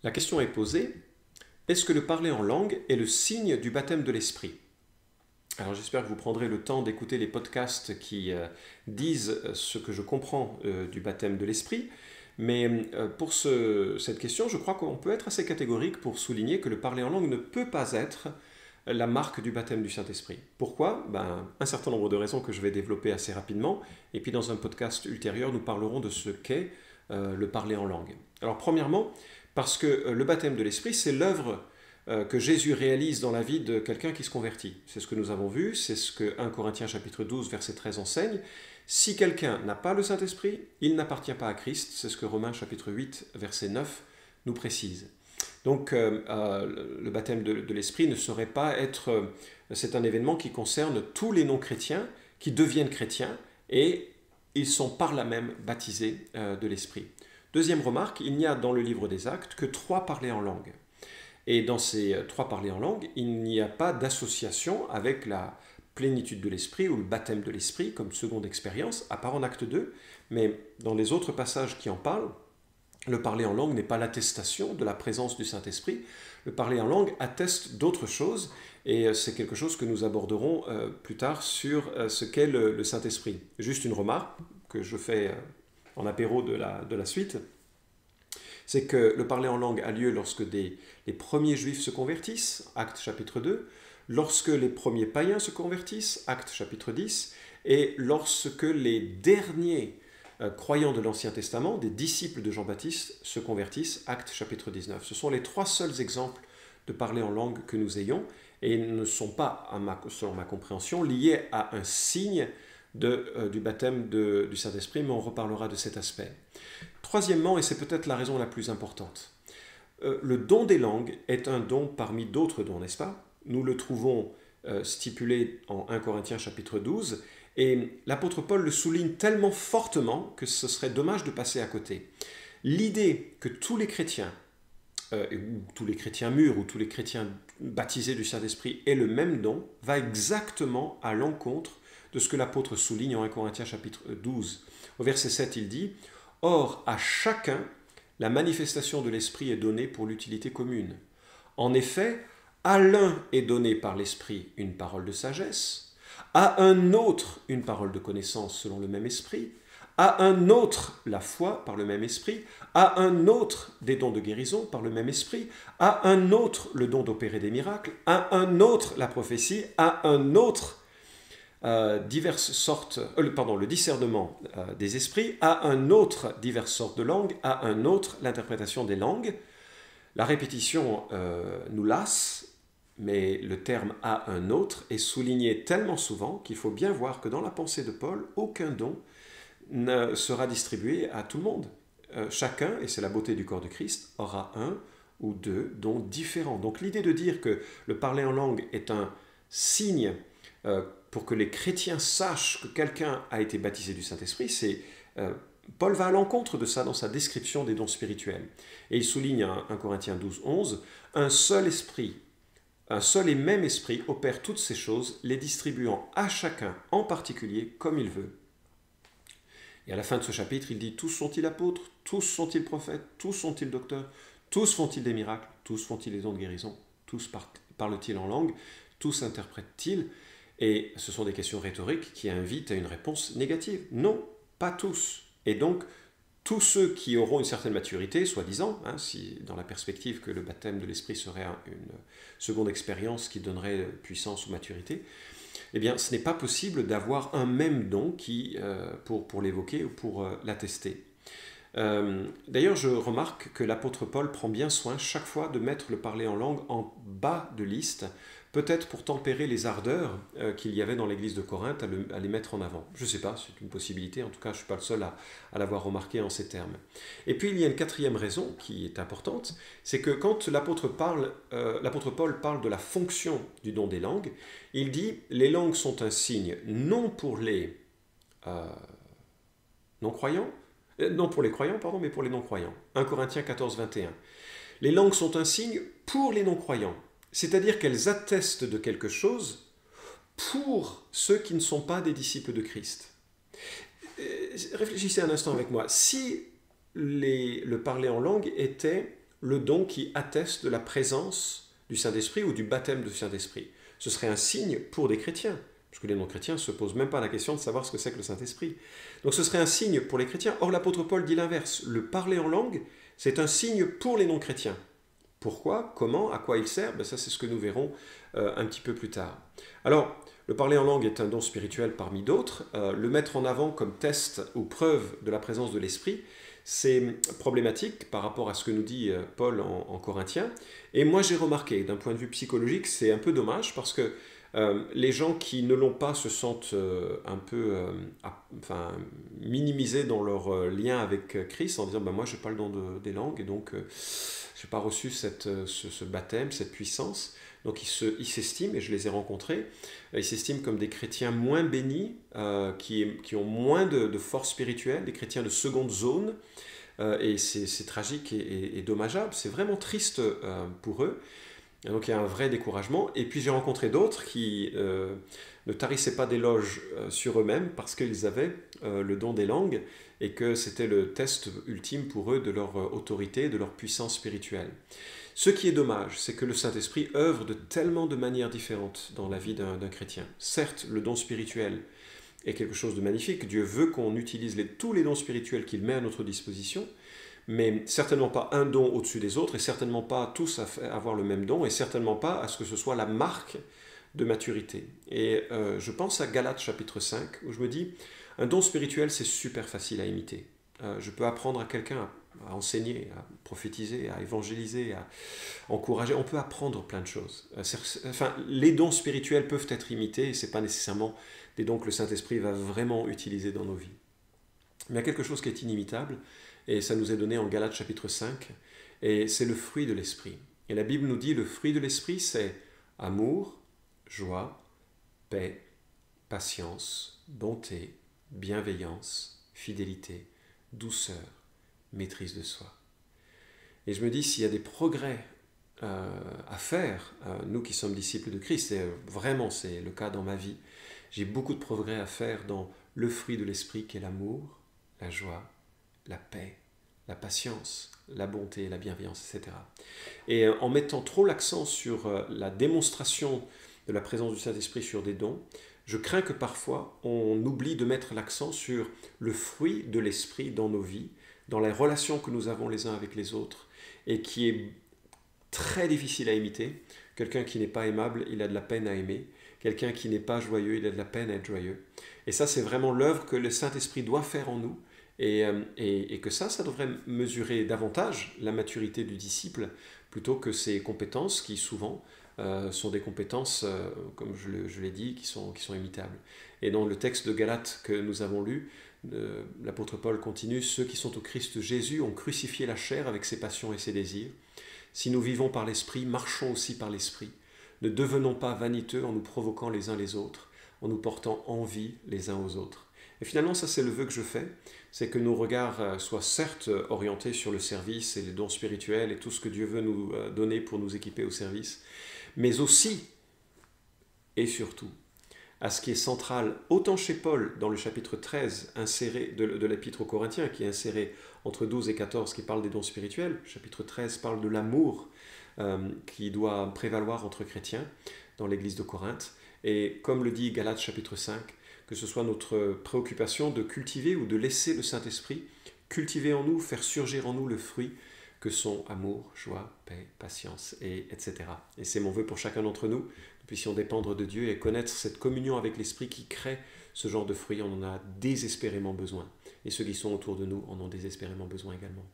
La question est posée, est-ce que le parler en langue est le signe du baptême de l'esprit? Alors j'espère que vous prendrez le temps d'écouter les podcasts qui disent ce que je comprends du baptême de l'esprit, mais pour cette question, je crois qu'on peut être assez catégorique pour souligner que le parler en langue ne peut pas être la marque du baptême du Saint-Esprit. Pourquoi? Un certain nombre de raisons que je vais développer assez rapidement, et puis dans un podcast ultérieur, nous parlerons de ce qu'est le parler en langue. Alors premièrement, parce que le baptême de l'Esprit, c'est l'œuvre que Jésus réalise dans la vie de quelqu'un qui se convertit. C'est ce que nous avons vu, c'est ce que 1 Corinthiens chapitre 12, verset 13 enseigne. Si quelqu'un n'a pas le Saint-Esprit, il n'appartient pas à Christ. C'est ce que Romains chapitre 8, verset 9 nous précise. Donc le baptême de l'Esprit ne saurait pas être... c'est un événement qui concerne tous les non-chrétiens qui deviennent chrétiens et ils sont par là même baptisés de l'Esprit. Deuxième remarque, il n'y a dans le livre des Actes que 3 parlers en langue. Et dans ces 3 parlers en langue, il n'y a pas d'association avec la plénitude de l'esprit ou le baptême de l'esprit comme seconde expérience, à part en acte 2, mais dans les autres passages qui en parlent, le parler en langue n'est pas l'attestation de la présence du Saint-Esprit. Le parler en langue atteste d'autres choses, et c'est quelque chose que nous aborderons plus tard sur ce qu'est le Saint-Esprit. Juste une remarque que je fais en apéro de la suite, c'est que le parler en langue a lieu lorsque les premiers juifs se convertissent, Actes chapitre 2, lorsque les premiers païens se convertissent, Actes chapitre 10, et lorsque les derniers croyants de l'Ancien Testament, des disciples de Jean-Baptiste, se convertissent, Actes chapitre 19. Ce sont les 3 seuls exemples de parler en langue que nous ayons, et ils ne sont pas, selon ma compréhension, liés à un signe du baptême du Saint-Esprit, mais on reparlera de cet aspect. Troisièmement, et c'est peut-être la raison la plus importante, le don des langues est un don parmi d'autres dons, n'est-ce pas? Nous le trouvons stipulé en 1 Corinthiens chapitre 12, et l'apôtre Paul le souligne tellement fortement que ce serait dommage de passer à côté. L'idée que tous les chrétiens, ou tous les chrétiens mûrs, ou tous les chrétiens baptisés du Saint-Esprit aient le même don, va exactement à l'encontre de ce que l'apôtre souligne en 1 Corinthiens chapitre 12. Au verset 7, il dit « Or, à chacun, la manifestation de l'Esprit est donnée pour l'utilité commune. En effet, à l'un est donnée par l'Esprit une parole de sagesse, à un autre une parole de connaissance selon le même Esprit, à un autre la foi par le même Esprit, à un autre des dons de guérison par le même Esprit, à un autre le don d'opérer des miracles, à un autre la prophétie, à un autre diverses sortes, le discernement des esprits, à un autre diverses sortes de langues, à un autre l'interprétation des langues. La répétition nous lasse, mais le terme « à un autre » est souligné tellement souvent qu'il faut bien voir que dans la pensée de Paul, aucun don ne sera distribué à tout le monde. Chacun, et c'est la beauté du corps de Christ, aura un ou 2 dons différents. Donc l'idée de dire que le parler en langue est un signe pour que les chrétiens sachent que quelqu'un a été baptisé du Saint-Esprit, Paul va à l'encontre de ça dans sa description des dons spirituels. Et il souligne en 1 Corinthiens 12, 11, « Un seul esprit, un seul et même esprit opère toutes ces choses, les distribuant à chacun en particulier comme il veut. » Et à la fin de ce chapitre, il dit « Tous sont-ils apôtres? Tous sont-ils prophètes? Tous sont-ils docteurs? Tous font-ils des miracles? Tous font-ils les dons de guérison? Tous parlent-ils en langue? Tous interprètent-ils ?» Et ce sont des questions rhétoriques qui invitent à une réponse négative. Non, pas tous. Et donc, tous ceux qui auront une certaine maturité, soi-disant, si dans la perspective que le baptême de l'Esprit serait une seconde expérience qui donnerait puissance ou maturité, eh bien, ce n'est pas possible d'avoir un même don pour l'évoquer ou pour l'attester. D'ailleurs, je remarque que l'apôtre Paul prend bien soin chaque fois de mettre le parler en langue en bas de liste, peut-être pour tempérer les ardeurs qu'il y avait dans l'église de Corinthe à les mettre en avant. Je ne sais pas, c'est une possibilité, en tout cas je ne suis pas le seul à l'avoir remarqué en ces termes. Et puis il y a une 4e raison qui est importante, c'est que quand l'apôtre Paul parle de la fonction du don des langues, il dit « Les langues sont un signe non pour les non-croyants, non pour les croyants, pardon, mais pour les non-croyants. 1 Corinthiens 14, 21. Les langues sont un signe pour les non-croyants. C'est-à-dire qu'elles attestent de quelque chose pour ceux qui ne sont pas des disciples de Christ. Réfléchissez un instant avec moi. Si le parler en langue était le don qui atteste de la présence du Saint-Esprit ou du baptême du Saint-Esprit. Ce serait un signe pour des chrétiens, parce que les non-chrétiens ne se posent même pas la question de savoir ce que c'est que le Saint-Esprit. Donc ce serait un signe pour les chrétiens. Or l'apôtre Paul dit l'inverse. Le parler en langue, c'est un signe pour les non-chrétiens. Pourquoi? Comment? À quoi il sert? Ben ça, c'est ce que nous verrons un petit peu plus tard. Alors, le parler en langue est un don spirituel parmi d'autres. Le mettre en avant comme test ou preuve de la présence de l'Esprit, c'est problématique par rapport à ce que nous dit Paul en Corinthiens. Et moi, j'ai remarqué, d'un point de vue psychologique, c'est un peu dommage parce que les gens qui ne l'ont pas se sentent un peu minimisés dans leur lien avec Christ en disant moi je n'ai pas le don des langues et donc je n'ai pas reçu ce baptême, cette puissance. Donc ils s'estiment, et je les ai rencontrés, ils s'estiment comme des chrétiens moins bénis, qui ont moins de force spirituelle, des chrétiens de seconde zone, et c'est tragique et dommageable, c'est vraiment triste pour eux. Et donc il y a un vrai découragement. Et puis j'ai rencontré d'autres qui ne tarissaient pas d'éloges sur eux-mêmes parce qu'ils avaient le don des langues et que c'était le test ultime pour eux de leur autorité, de leur puissance spirituelle. Ce qui est dommage, c'est que le Saint-Esprit œuvre de tellement de manières différentes dans la vie d'un chrétien. Certes, le don spirituel est quelque chose de magnifique. Dieu veut qu'on utilise tous les dons spirituels qu'il met à notre disposition, mais certainement pas un don au-dessus des autres, et certainement pas tous avoir le même don, et certainement pas à ce que ce soit la marque de maturité. Et je pense à Galates chapitre 5, où je me dis, un don spirituel, c'est super facile à imiter. Je peux apprendre à quelqu'un à enseigner, à prophétiser, à évangéliser, à encourager. On peut apprendre plein de choses. Enfin, les dons spirituels peuvent être imités, et ce n'est pas nécessairement des dons que le Saint-Esprit va vraiment utiliser dans nos vies. Mais il y a quelque chose qui est inimitable, et ça nous est donné en Galates chapitre 5, et c'est le fruit de l'Esprit. Et la Bible nous dit le fruit de l'Esprit, c'est amour, joie, paix, patience, bonté, bienveillance, fidélité, douceur, maîtrise de soi. Et je me dis, s'il y a des progrès à faire, nous qui sommes disciples de Christ, et vraiment c'est le cas dans ma vie, j'ai beaucoup de progrès à faire dans le fruit de l'Esprit qui est l'amour, la joie, la paix, la patience, la bonté, la bienveillance, etc. Et en mettant trop l'accent sur la démonstration de la présence du Saint-Esprit sur des dons, je crains que parfois on oublie de mettre l'accent sur le fruit de l'Esprit dans nos vies, dans les relations que nous avons les uns avec les autres, et qui est très difficile à imiter. Quelqu'un qui n'est pas aimable, il a de la peine à aimer. Quelqu'un qui n'est pas joyeux, il a de la peine à être joyeux. Et ça, c'est vraiment l'œuvre que le Saint-Esprit doit faire en nous, et que ça devrait mesurer davantage la maturité du disciple, plutôt que ses compétences qui, souvent, sont des compétences, comme je l'ai dit, qui sont imitables. Et dans le texte de Galates que nous avons lu, l'apôtre Paul continue, « Ceux qui sont au Christ Jésus ont crucifié la chair avec ses passions et ses désirs. Si nous vivons par l'Esprit, marchons aussi par l'Esprit. Ne devenons pas vaniteux en nous provoquant les uns les autres, en nous portant envie les uns aux autres. » Et finalement, ça c'est le vœu que je fais, c'est que nos regards soient certes orientés sur le service et les dons spirituels et tout ce que Dieu veut nous donner pour nous équiper au service, mais aussi et surtout à ce qui est central, autant chez Paul, dans le chapitre 13 inséré de l'épître aux Corinthiens, qui est inséré entre 12 et 14, qui parle des dons spirituels. Le chapitre 13 parle de l'amour qui doit prévaloir entre chrétiens dans l'église de Corinthe. Et comme le dit Galates chapitre 5, que ce soit notre préoccupation de cultiver ou de laisser le Saint-Esprit cultiver en nous, faire surgir en nous le fruit que sont amour, joie, paix, patience, etc. Et c'est mon vœu pour chacun d'entre nous, nous puissions dépendre de Dieu et connaître cette communion avec l'Esprit qui crée ce genre de fruits. On en a désespérément besoin. Et ceux qui sont autour de nous en ont désespérément besoin également.